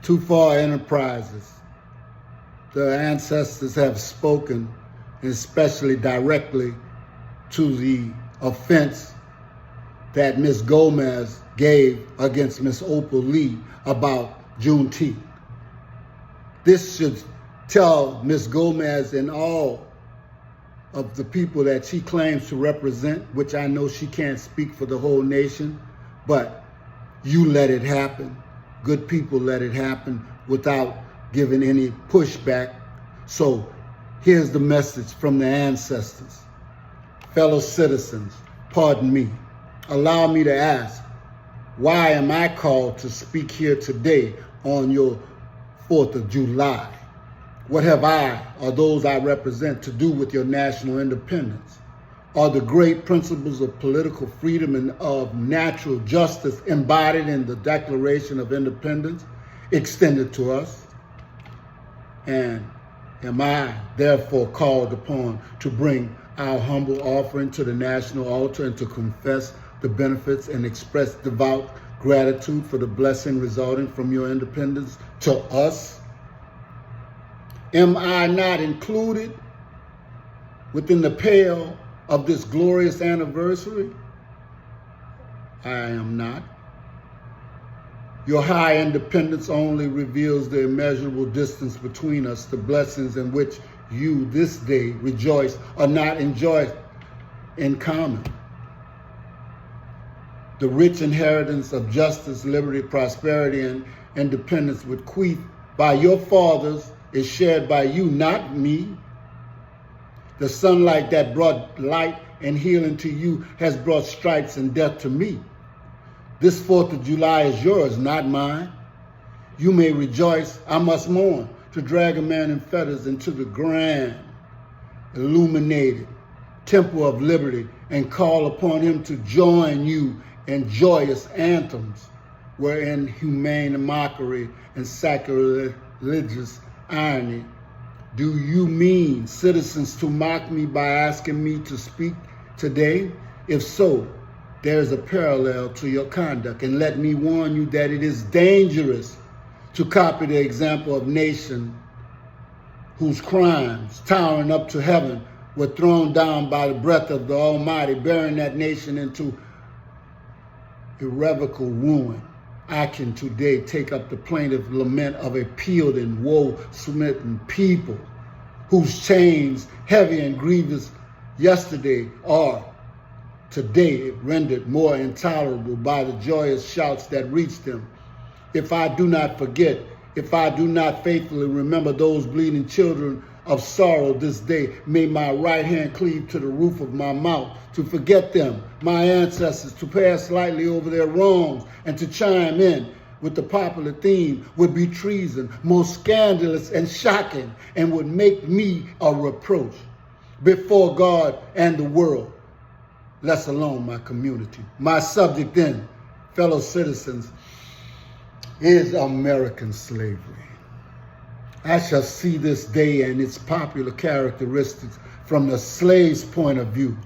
Too far enterprises. The ancestors have spoken, especially directly to the offense that Ms. Gomez gave against Ms. Opal Lee about Juneteenth. This should tell Ms. Gomez and all of the people that she claims to represent, which I know she can't speak for the whole nation, but you let it happen. Good people let it happen without giving any pushback. So here's the message from the ancestors. Fellow citizens, pardon me. Allow me to ask, why am I called to speak here today on your 4th of July? What have I, or those I represent, to do with your national independence? Are the great principles of political freedom and of natural justice embodied in the Declaration of Independence extended to us? And am I therefore called upon to bring our humble offering to the national altar and to confess the benefits and express devout gratitude for the blessing resulting from your independence to us? Am I not included within the pale of this glorious anniversary? I am not. Your high independence only reveals the immeasurable distance between us, the blessings in which you this day rejoice or not enjoy in common. The rich inheritance of justice, liberty, prosperity, and independence bequeathed by your fathers is shared by you, not me. The sunlight that brought light and healing to you has brought stripes and death to me. This 4th of July is yours, not mine. You may rejoice, I must mourn, to drag a man in fetters into the grand, illuminated temple of liberty and call upon him to join you in joyous anthems, wherein humane mockery and sacrilegious irony. Do you mean, citizens, to mock me by asking me to speak today? If so, there is a parallel to your conduct, and let me warn you that it is dangerous to copy the example of nations whose crimes, towering up to heaven, were thrown down by the breath of the Almighty, bearing that nation into irrevocable ruin. I can today take up the plaintive lament of a peeled and woe-smitten people whose chains, heavy and grievous yesterday, are today rendered more intolerable by the joyous shouts that reach them. If I do not forget, if I do not faithfully remember those bleeding children of sorrow this day, may my right hand cleave to the roof of my mouth. To forget them, my ancestors, to pass lightly over their wrongs, and to chime in with the popular theme would be treason, most scandalous and shocking, and would make me a reproach before God and the world, less alone my community. My subject then, fellow citizens, is American slavery. I shall see this day and its popular characteristics from the slave's point of view.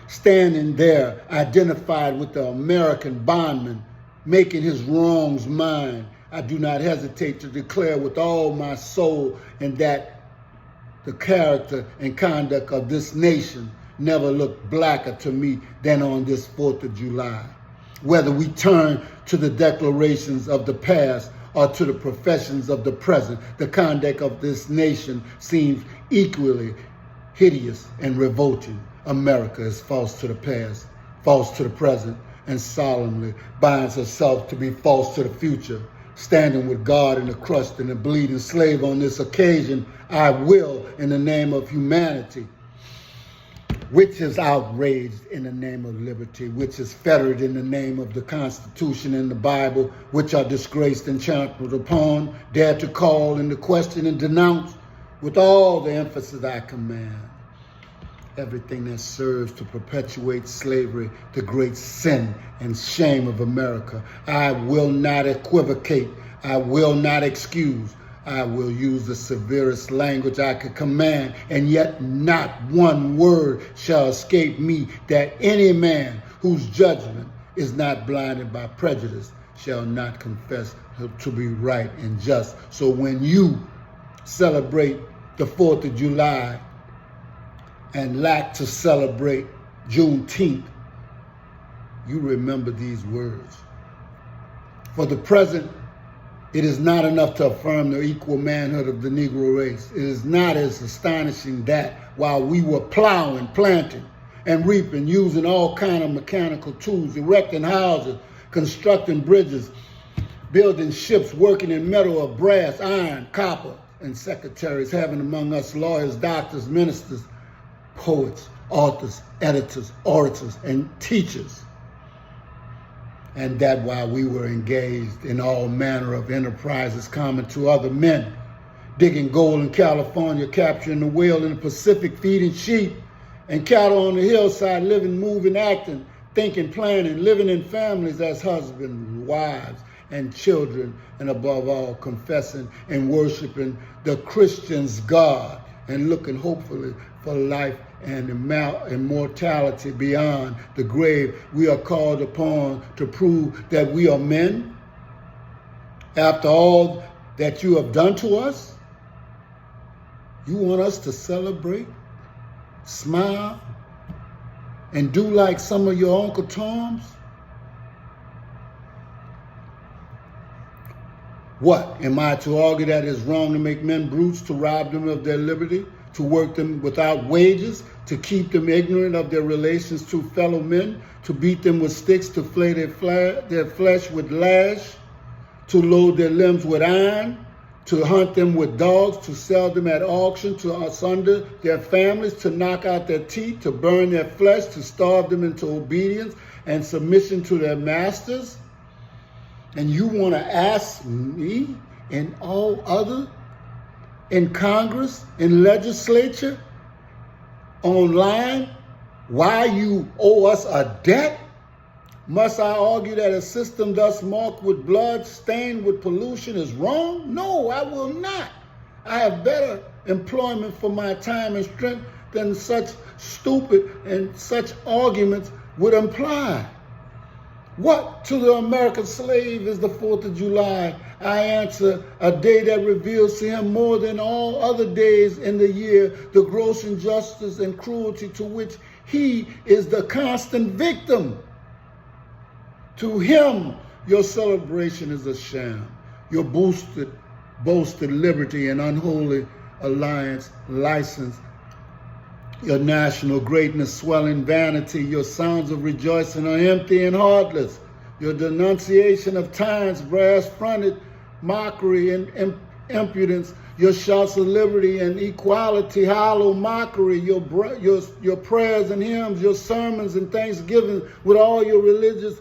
Standing there, identified with the American bondman, making his wrongs mine, I do not hesitate to declare with all my soul and that the character and conduct of this nation never looked blacker to me than on this 4th of July. Whether we turn to the declarations of the past or to the professions of the present, the conduct of this nation seems equally hideous and revolting. America is false to the past, false to the present, and solemnly binds herself to be false to the future. Standing with God and the crushed and the bleeding slave on this occasion, I will, in the name of humanity, which is outraged in the name of liberty, which is fettered in the name of the Constitution and the Bible, which are disgraced and trampled upon, dare to call into question and denounce with all the emphasis I command everything that serves to perpetuate slavery, the great sin and shame of America. I will not equivocate. I will not excuse. I will use the severest language I could command, and yet not one word shall escape me, that any man whose judgment is not blinded by prejudice shall not confess to be right and just. So when you celebrate the 4th of July and lack to celebrate Juneteenth, you remember these words. For the present, it is not enough to affirm the equal manhood of the Negro race. It is not as astonishing that while we were plowing, planting, and reaping, using all kind of mechanical tools, erecting houses, constructing bridges, building ships, working in metal or brass, iron, copper, and secretaries, having among us lawyers, doctors, ministers, poets, authors, editors, orators, and teachers. And that while we were engaged in all manner of enterprises common to other men, digging gold in California, capturing the whale in the Pacific, feeding sheep and cattle on the hillside, living, moving, acting, thinking, planning, living in families as husbands, wives, and children, and above all, confessing and worshiping the Christian's God and looking hopefully for life and immortality beyond the grave. We are called upon to prove that we are men after all that you have done to us. You want us to celebrate, smile, and do like some of your Uncle Toms? What? Am I to argue that it is wrong to make men brutes, to rob them of their liberty, to work them without wages, to keep them ignorant of their relations to fellow men, to beat them with sticks, to flay their flesh with lash, to load their limbs with iron, to hunt them with dogs, to sell them at auction, to asunder their families, to knock out their teeth, to burn their flesh, to starve them into obedience and submission to their masters? And you want to ask me and all other in Congress, in legislature, online, why you owe us a debt? Must I argue that a system thus marked with blood, stained with pollution is wrong? No, I will not. I have better employment for my time and strength than such stupid and such arguments would imply. What to the American slave is the 4th of July? I answer, a day that reveals to him more than all other days in the year the gross injustice and cruelty to which he is the constant victim. To him, your celebration is a sham. Your boasted liberty and unholy alliance license, your national greatness swelling vanity, your sounds of rejoicing are empty and heartless. Your denunciation of times, brass-fronted mockery and impudence, your shouts of liberty and equality, hollow mockery, your prayers and hymns, your sermons and thanksgiving with all your religious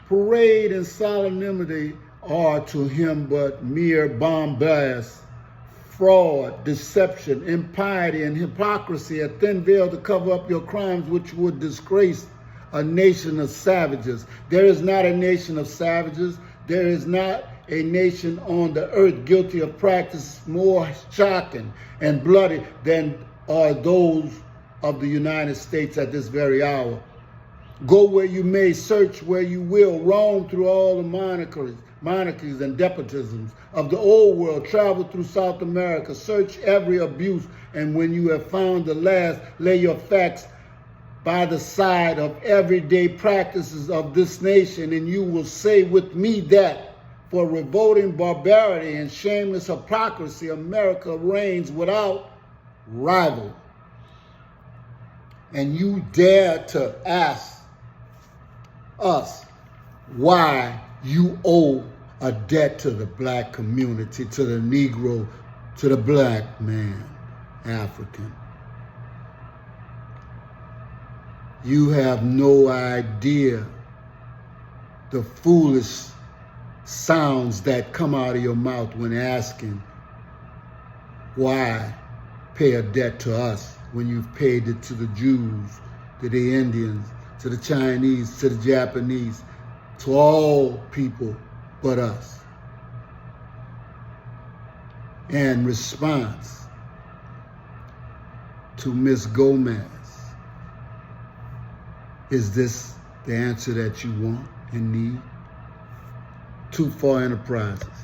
parade and solemnity are to him but mere bombast, fraud, deception, impiety, and hypocrisy, a thin veil to cover up your crimes which would disgrace a nation of savages. There is not a nation of savages. There is not a nation on the earth guilty of practice more shocking and bloody than are those of the United States at this very hour. Go where you may, search where you will, roam through all the monarchies and despotisms of the old world, travel through South America, search every abuse, and when you have found the last, lay your facts by the side of everyday practices of this nation, and you will say with me that for revolting barbarity and shameless hypocrisy, America reigns without rival. And you dare to ask us why you owe a debt to the black community, to the Negro, to the black man, African. You have no idea the foolish sounds that come out of your mouth when asking why pay a debt to us when you've paid it to the Jews, to the Indians, to the Chinese, to the Japanese, to all people but us. In response to Miss Gomez, is this the answer that you want and need? Too Far Enterprises.